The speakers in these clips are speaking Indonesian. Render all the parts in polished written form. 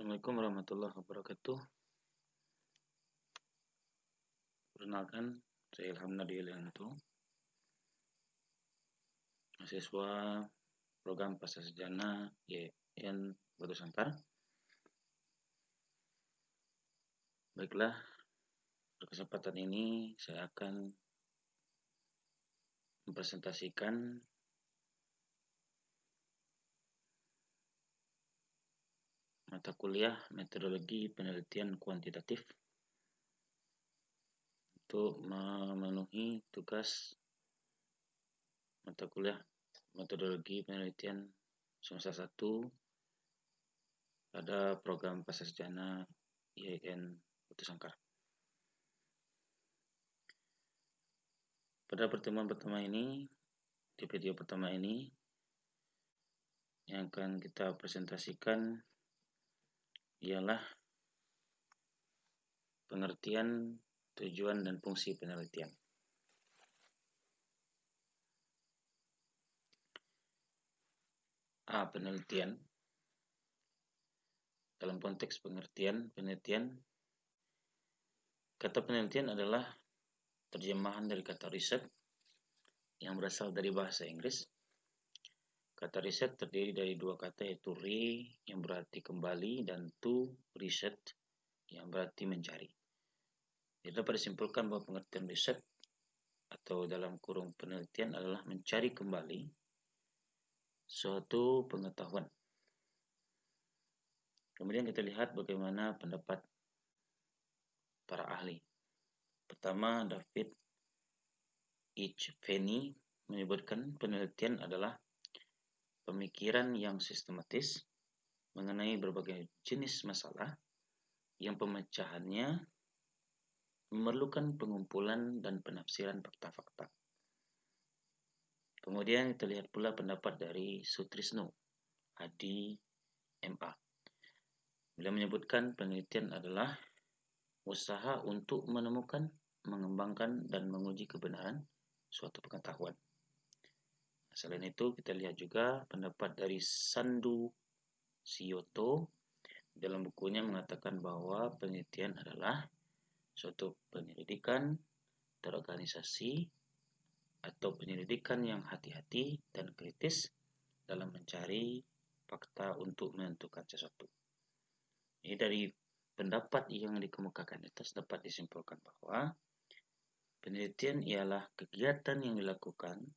Assalamualaikum warahmatullahi wabarakatuh. Perkenalkan, saya Ilham Nadiyanto, mahasiswa program Pasca Sarjana YN Batu Sangkar. Baiklah, pada kesempatan ini saya akan mempresentasikan mata kuliah metodologi penelitian kuantitatif untuk memenuhi tugas mata kuliah metodologi penelitian semester 1 pada program Pasca Sarjana YN Batu Sangkar. Pada pertemuan pertama ini, di video pertama ini, yang akan kita presentasikan ialah pengertian, tujuan, dan fungsi penelitian. A. Penelitian. Dalam konteks pengertian penelitian, kata penelitian adalah terjemahan dari kata riset yang berasal dari bahasa Inggris. Kata riset terdiri dari dua kata, yaitu re yang berarti kembali dan to reset yang berarti mencari. Jadi dapat disimpulkan bahwa pengertian riset atau dalam kurung penelitian adalah mencari kembali suatu pengetahuan. Kemudian kita lihat bagaimana pendapat para ahli. Pertama, David H. Finney menyebutkan penelitian adalah pemikiran yang sistematis mengenai berbagai jenis masalah yang pemecahannya memerlukan pengumpulan dan penafsiran fakta-fakta. Kemudian kita lihat pula pendapat dari Sutrisno Hadi MA. Beliau menyebutkan penelitian adalah usaha untuk menemukan, mengembangkan, dan menguji kebenaran suatu pengetahuan. Selain itu, kita lihat juga pendapat dari Sandu Siyoto dalam bukunya mengatakan bahwa penelitian adalah suatu penyelidikan terorganisasi atau penyelidikan yang hati-hati dan kritis dalam mencari fakta untuk menentukan sesuatu. Ini dari pendapat yang dikemukakan atas dapat disimpulkan bahwa penelitian ialah kegiatan yang dilakukan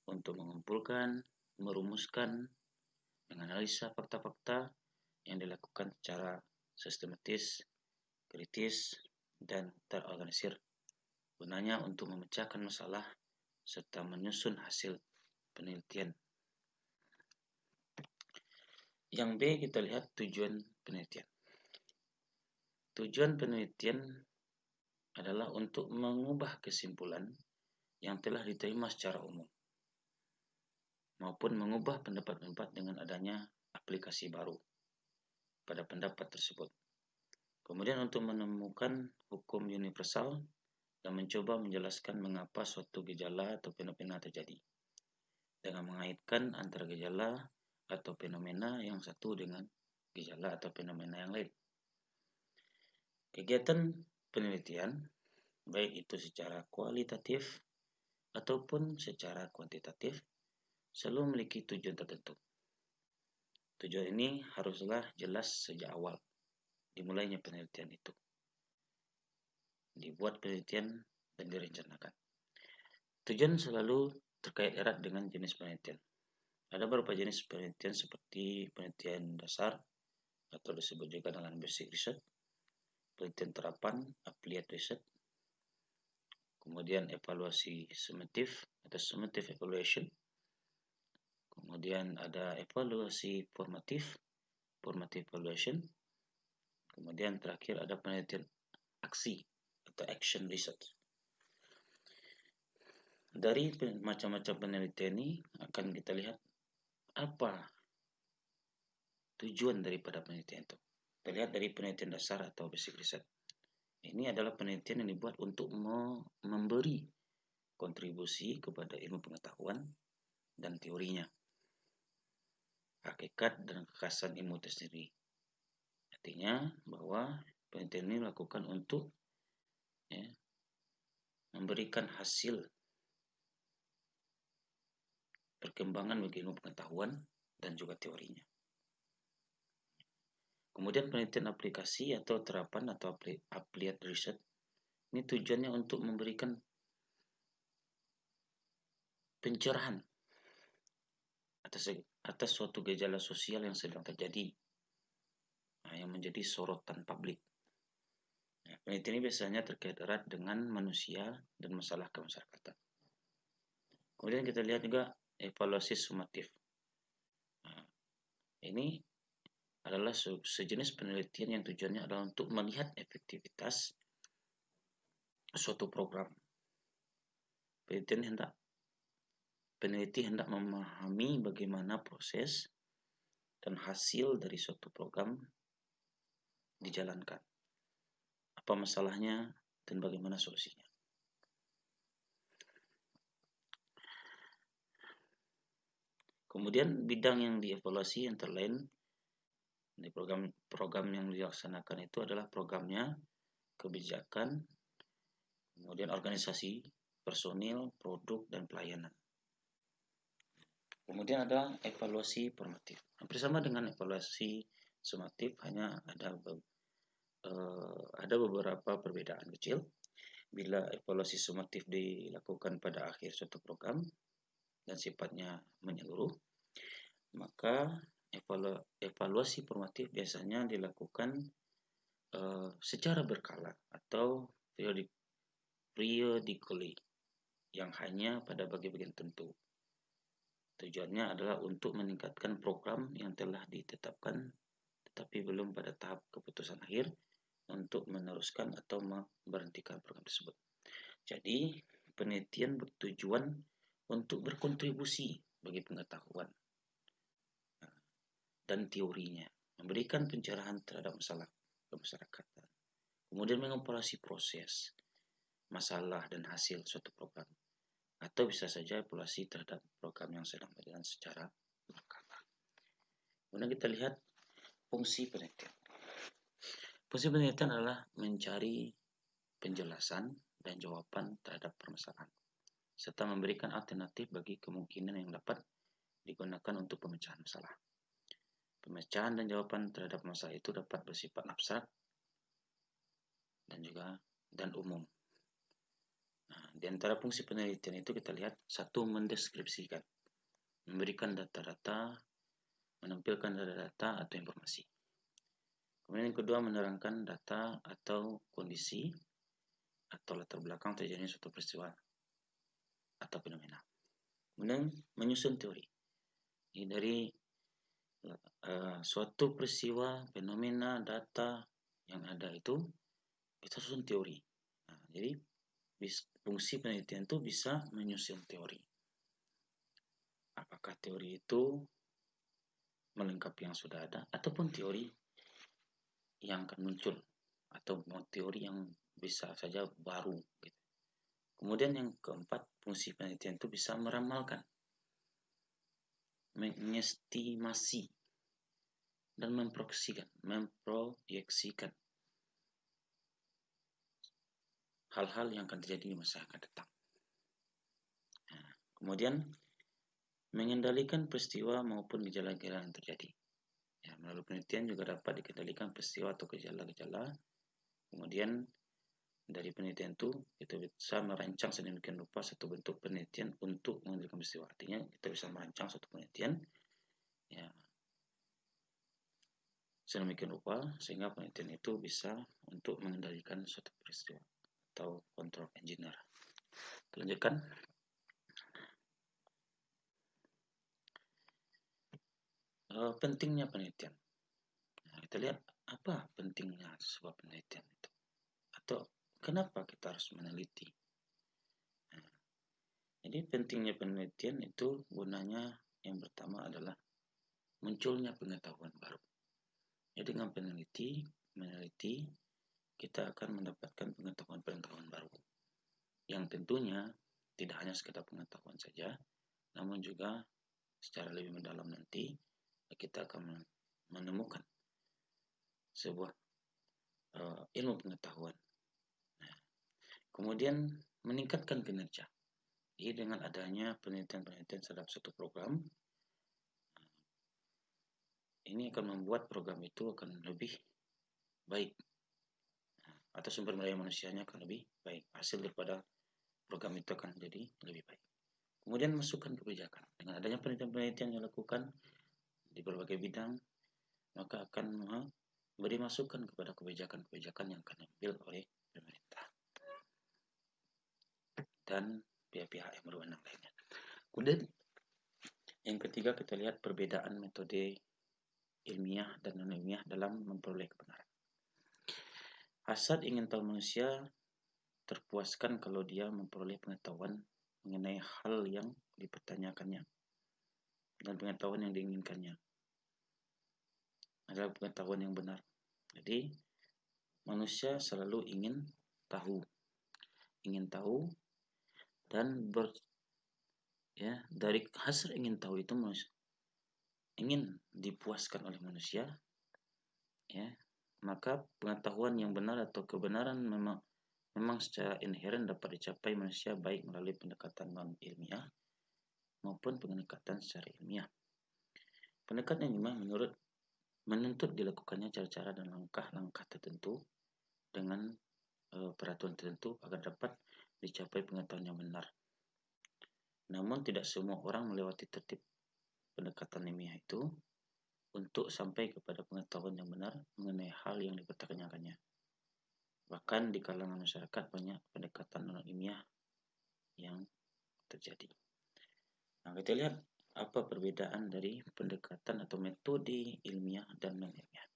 untuk mengumpulkan, merumuskan, menganalisa fakta-fakta yang dilakukan secara sistematis, kritis, dan terorganisir, gunanya untuk memecahkan masalah serta menyusun hasil penelitian. Yang B, kita lihat tujuan penelitian. Tujuan penelitian adalah untuk mengubah kesimpulan yang telah diterima secara umum, maupun mengubah pendapat-pendapat dengan adanya aplikasi baru pada pendapat tersebut. Kemudian untuk menemukan hukum universal dan mencoba menjelaskan mengapa suatu gejala atau fenomena terjadi, dengan mengaitkan antara gejala atau fenomena yang satu dengan gejala atau fenomena yang lain. Kegiatan penelitian, baik itu secara kualitatif ataupun secara kuantitatif, selalu memiliki tujuan tertentu. Tujuan ini haruslah jelas sejak awal dimulainya penelitian itu. Dibuat penelitian dan direncanakan. Tujuan selalu terkait erat dengan jenis penelitian. Ada beberapa jenis penelitian seperti penelitian dasar atau disebut juga dengan basic research, penelitian terapan, applied research, kemudian evaluasi summative atau summative evaluation, kemudian ada evaluasi formative, formative evaluation, kemudian terakhir ada penelitian aksi atau action research. Dari macam-macam penelitian ini akan kita lihat apa tujuan daripada penelitian itu. Kita lihat dari penelitian dasar atau basic research. Ini adalah penelitian yang dibuat untuk memberi kontribusi kepada ilmu pengetahuan dan teorinya, hakikat dan kekhasan ilmu itu sendiri. Artinya bahwa penelitian ini dilakukan untuk memberikan hasil perkembangan bagi ilmu pengetahuan dan juga teorinya. Kemudian penelitian aplikasi atau terapan atau applied research ini tujuannya untuk memberikan pencerahan atas suatu gejala sosial yang sedang terjadi, yang menjadi sorotan publik. Penelitian ini biasanya terkait erat dengan manusia dan masalah kemasyarakatan. Kemudian kita lihat juga evaluasi sumatif. Ini adalah sejenis penelitian yang tujuannya adalah untuk melihat efektivitas suatu program. Peneliti hendak memahami bagaimana proses dan hasil dari suatu program dijalankan, apa masalahnya dan bagaimana solusinya. Kemudian bidang yang dievaluasi antara lain di program yang dilaksanakan itu adalah programnya, kebijakan, kemudian organisasi, personil, produk, dan pelayanan. Kemudian ada evaluasi formatif. Hampir sama dengan evaluasi sumatif, hanya ada beberapa perbedaan kecil. Bila evaluasi sumatif dilakukan pada akhir suatu program dan sifatnya menyeluruh, maka evaluasi formatif biasanya dilakukan secara berkala atau periodically, yang hanya pada bagian tertentu. Tujuannya adalah untuk meningkatkan program yang telah ditetapkan tetapi belum pada tahap keputusan akhir, untuk meneruskan atau memberhentikan program tersebut. Jadi penelitian bertujuan untuk berkontribusi bagi pengetahuan dan teorinya, memberikan pencerahan terhadap masalah kemasyarakatan, kemudian mengevaluasi proses, masalah dan hasil suatu program, atau bisa saja evaluasi terhadap program yang sedang berjalan secara berkala. Kemudian kita lihat fungsi penelitian. Fungsi penelitian adalah mencari penjelasan dan jawaban terhadap permasalahan, serta memberikan alternatif bagi kemungkinan yang dapat digunakan untuk pemecahan masalah. Pemecahan dan jawaban terhadap masalah itu dapat bersifat abstrak dan umum. Di antara fungsi penelitian itu kita lihat, satu, mendeskripsikan, memberikan data-data, menampilkan data-data atau informasi. Kemudian yang kedua, menerangkan data atau kondisi atau latar belakang terjadinya suatu peristiwa atau fenomena. Kemudian menyusun teori. Ini dari suatu peristiwa, fenomena, data yang ada itu kita susun teori. Jadi fungsi penelitian itu bisa menyusun teori. Apakah teori itu melengkapi yang sudah ada ataupun teori yang akan muncul atau teori yang bisa saja baru gitu. Kemudian yang keempat, fungsi penelitian itu bisa meramalkan, mengestimasi dan memproyeksikan hal-hal yang akan terjadi di masa akan datang. Kemudian mengendalikan peristiwa maupun gejala-gejala yang terjadi. Melalui penelitian juga dapat dikendalikan peristiwa atau gejala-gejala. Kemudian dari penelitian itu kita bisa merancang sedemikian rupa satu bentuk penelitian untuk mengendalikan peristiwa. Artinya kita bisa merancang satu penelitian sedemikian rupa sehingga penelitian itu bisa untuk mengendalikan suatu peristiwa atau control engineer. Lanjutkan. Pentingnya penelitian. Kita lihat apa pentingnya sebuah penelitian itu, atau kenapa kita harus meneliti. Jadi pentingnya penelitian itu gunanya yang pertama adalah munculnya pengetahuan baru. Jadi dengan meneliti, kita akan mendapatkan pengetahuan-pengetahuan baru, yang tentunya tidak hanya sekedar pengetahuan saja, namun juga secara lebih mendalam nanti kita akan menemukan sebuah ilmu pengetahuan. Nah, kemudian meningkatkan kinerja. Jadi dengan adanya penelitian-penelitian terhadap suatu program, ini akan membuat program itu akan lebih baik, atau sumber daya manusianya akan lebih baik. Hasil daripada program itu akan jadi lebih baik. Kemudian masukan kebijakan. Dengan adanya penelitian-penelitian yang dilakukan di berbagai bidang, maka akan memberi masukan kepada kebijakan-kebijakan yang akan diambil oleh pemerintah dan pihak-pihak yang berwenang lainnya. Kemudian yang ketiga, kita lihat perbedaan metode ilmiah dan non-ilmiah dalam memperoleh kebenaran. Hasad ingin tahu manusia terpuaskan kalau dia memperoleh pengetahuan mengenai hal yang dipertanyakannya, dan pengetahuan yang diinginkannya adalah pengetahuan yang benar. Jadi manusia selalu ingin tahu, dan dari hasil ingin tahu itu ingin dipuaskan oleh manusia, ya, maka pengetahuan yang benar atau kebenaran memang secara inheren dapat dicapai manusia baik melalui pendekatan non ilmiah maupun pendekatan secara ilmiah. Pendekatan ilmiah menuntut dilakukannya cara-cara dan langkah-langkah tertentu dengan peraturan tertentu agar dapat dicapai pengetahuan yang benar. Namun tidak semua orang melewati tertib pendekatan ilmiah itu untuk sampai kepada pengetahuan yang benar mengenai hal yang dipertanyakannya. Bahkan di kalangan masyarakat banyak pendekatan non ilmiah yang terjadi. Nah, kita lihat apa perbedaan dari pendekatan atau metode ilmiah dan non ilmiah.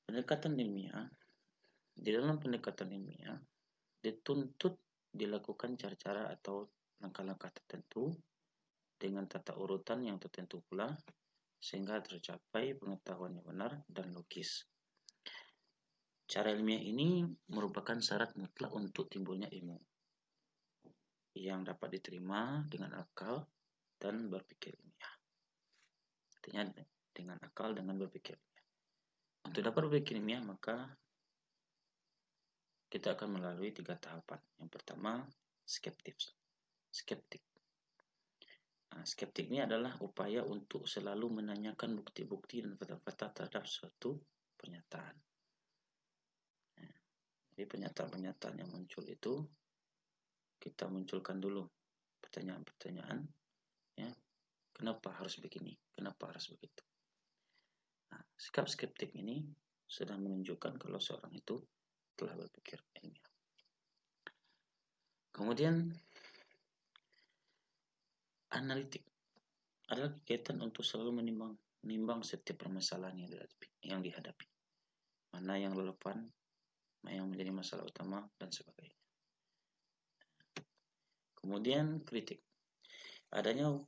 Pendekatan ilmiah, di dalam pendekatan ilmiah dituntut dilakukan cara-cara atau langkah-langkah tertentu dengan tata urutan yang tertentu pula sehingga tercapai pengetahuan yang benar dan logis. Cara ilmiah ini merupakan syarat mutlak untuk timbulnya ilmu yang dapat diterima dengan akal dan berpikir ilmiah. Artinya dengan akal dengan berpikir ilmiah. Untuk dapat berpikir ilmiah maka kita akan melalui 3 tahapan. Yang pertama, skeptik. Skeptik ini adalah upaya untuk selalu menanyakan bukti-bukti dan fakta-fakta terhadap suatu pernyataan. Jadi pernyataan-pernyataan yang muncul itu kita munculkan dulu pertanyaan-pertanyaan, ya, kenapa harus begini, kenapa harus begitu. Nah, sikap skeptik ini sudah menunjukkan kalau seorang itu telah berpikir ilmiah. Kemudian analitik adalah kegiatan untuk selalu menimbang setiap permasalahan yang dihadapi, mana yang relevan, mana yang menjadi masalah utama, dan sebagainya. Kemudian kritik adalah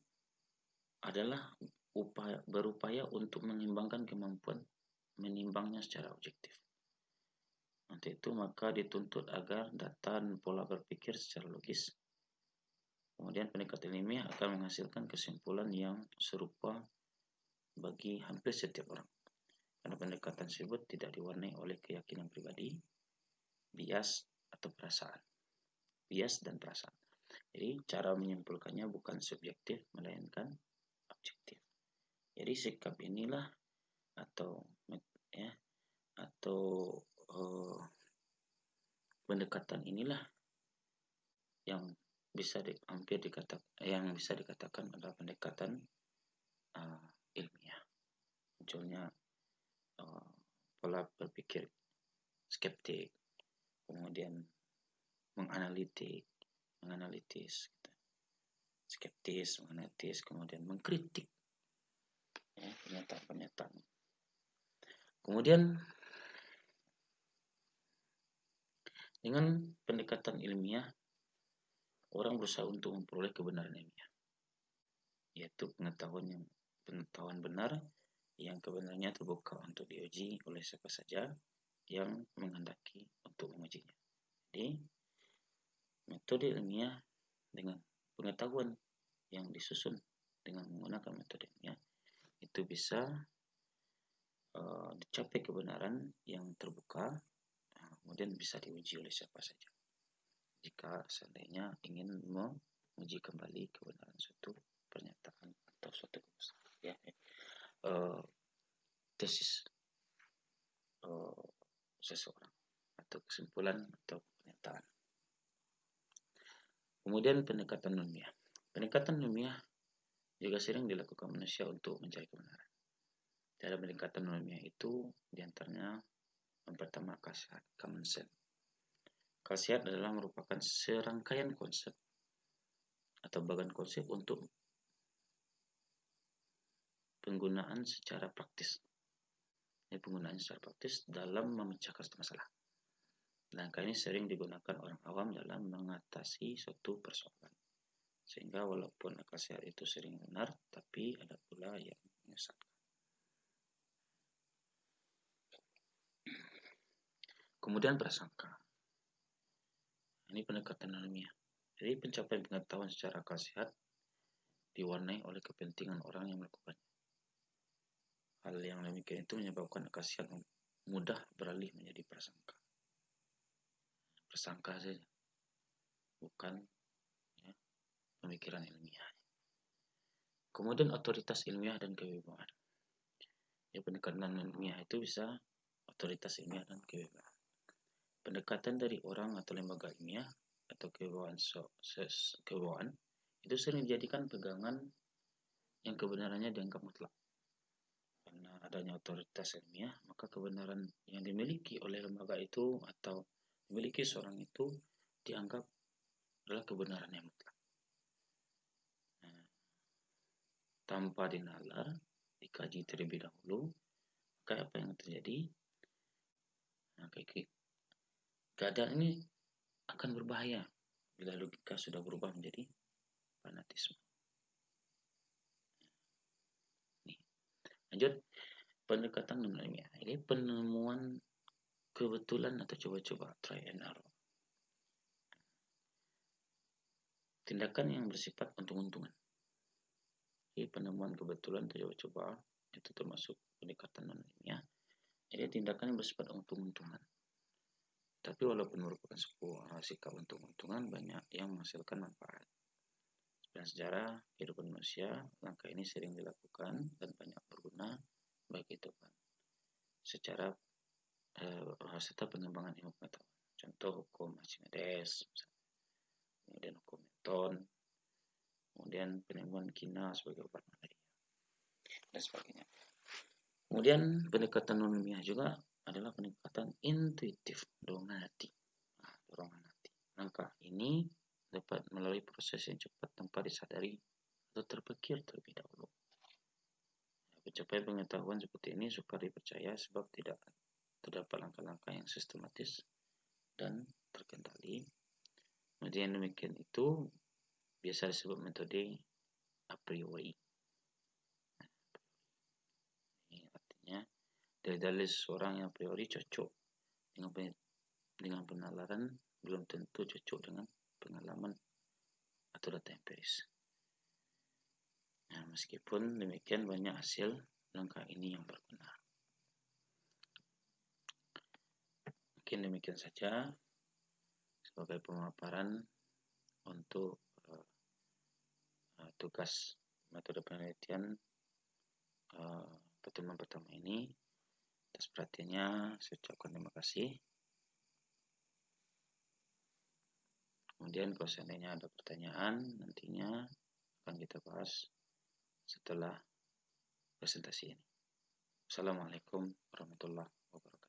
berupaya untuk mengimbangkan kemampuan menimbangnya secara objektif. Untuk itu maka dituntut agar data dan pola berpikir secara logis. Kemudian pendekatan ilmiah akan menghasilkan kesimpulan yang serupa bagi hampir setiap orang. Karena pendekatan tersebut tidak diwarnai oleh keyakinan pribadi, bias dan perasaan. Jadi cara menyimpulkannya bukan subjektif melainkan objektif. Jadi sikap inilah atau pendekatan inilah yang bisa dikatakan adalah pendekatan ilmiah. Munculnya pola berpikir skeptik, kemudian menganalitis, kemudian mengkritik pernyataan-pernyataan. Kemudian dengan pendekatan ilmiah, orang berusaha untuk memperoleh kebenaran ilmiah, yaitu pengetahuan benar yang kebenarannya terbuka untuk diuji oleh siapa saja yang menghendaki untuk mengujinya. Jadi metode ilmiah dengan pengetahuan yang disusun dengan menggunakan metode ilmiah itu bisa dicapai kebenaran yang terbuka, kemudian bisa diuji oleh siapa saja. Jika seandainya ingin menguji kembali kebenaran suatu pernyataan atau suatu ya, tesis seseorang atau kesimpulan atau pernyataan. Kemudian pendekatan ilmiah. Pendekatan ilmiah juga sering dilakukan manusia untuk mencari kebenaran. Dalam pendekatan ilmiah itu diantaranya yang pertama khasiat, common sense. Khasiat adalah merupakan serangkaian konsep atau bagian konsep untuk penggunaan secara praktis. Penggunaan secara praktis dalam memecahkan suatu masalah. Langkah ini sering digunakan orang awam dalam mengatasi suatu persoalan. Sehingga walaupun akal sehat itu sering benar, tapi ada pula yang menyesatkan. Kemudian prasangka. Ini pendekatan ilmiah. Jadi pencapaian pengetahuan secara akal sehat diwarnai oleh kepentingan orang yang melakukannya. Hal yang demikian itu menyebabkan akal sehat mudah beralih menjadi prasangka. Prasangka saja, bukan ya, pemikiran ilmiah. Kemudian otoritas ilmiah dan kewibawaan. Ya, pendekatan ilmiah itu bisa otoritas ilmiah dan kewibawaan. Pendekatan dari orang atau lembaga ilmiah atau kewibawaan itu sering dijadikan pegangan yang kebenarannya dianggap mutlak. Karena adanya otoritas ilmiah, maka kebenaran yang dimiliki oleh lembaga itu atau dimiliki seorang itu dianggap adalah kebenaran yang mutlak. Tanpa dinalar, dikaji terlebih dahulu, maka apa yang terjadi? Keadaan ini akan berbahaya bila logika sudah berubah menjadi fanatisme. Lanjut, pendekatan ilmiah. Ini penemuan kebetulan atau coba-coba, try and error. Tindakan yang bersifat untung-untungan. Jadi penemuan kebetulan atau coba-coba itu termasuk pendekatan ilmiah. Jadi tindakan yang bersifat untung-untungan. Tapi walaupun merupakan sebuah sikap untung-untungan, banyak yang menghasilkan manfaat. Dan sejarah kehidupan manusia, langkah ini sering dilakukan dan banyak berguna bagi Tuhan. Secara serta pengembangan ilmu pengetahuan. Contoh hukum Archimedes, kemudian hukum Newton, kemudian penemuan kina sebagai obat malaria, dan sebagainya. Kemudian pendekatan ilmiah juga adalah pendekatan intuitif, dorongan hati. Dorongan hati. Langkah ini dapat melalui proses yang cepat tanpa disadari atau terpikir terlebih dahulu. Pencapaian pengetahuan seperti ini sukar dipercaya sebab tidak terdapat langkah-langkah yang sistematis dan terkendali. Kemudian demikian itu biasa disebut metode a priori. Ini artinya dalil seseorang yang a priori cocok dengan penalaran belum tentu cocok dengan pengalaman atau data empiris. Nah, meskipun demikian banyak hasil langkah ini yang berguna. Mungkin demikian saja sebagai pemaparan untuk tugas metode penelitian pertemuan pertama ini. Atas perhatiannya saya ucapkan terima kasih. Kemudian kalau seandainya ada pertanyaan, nantinya akan kita bahas setelah presentasi ini. Assalamualaikum warahmatullahi wabarakatuh.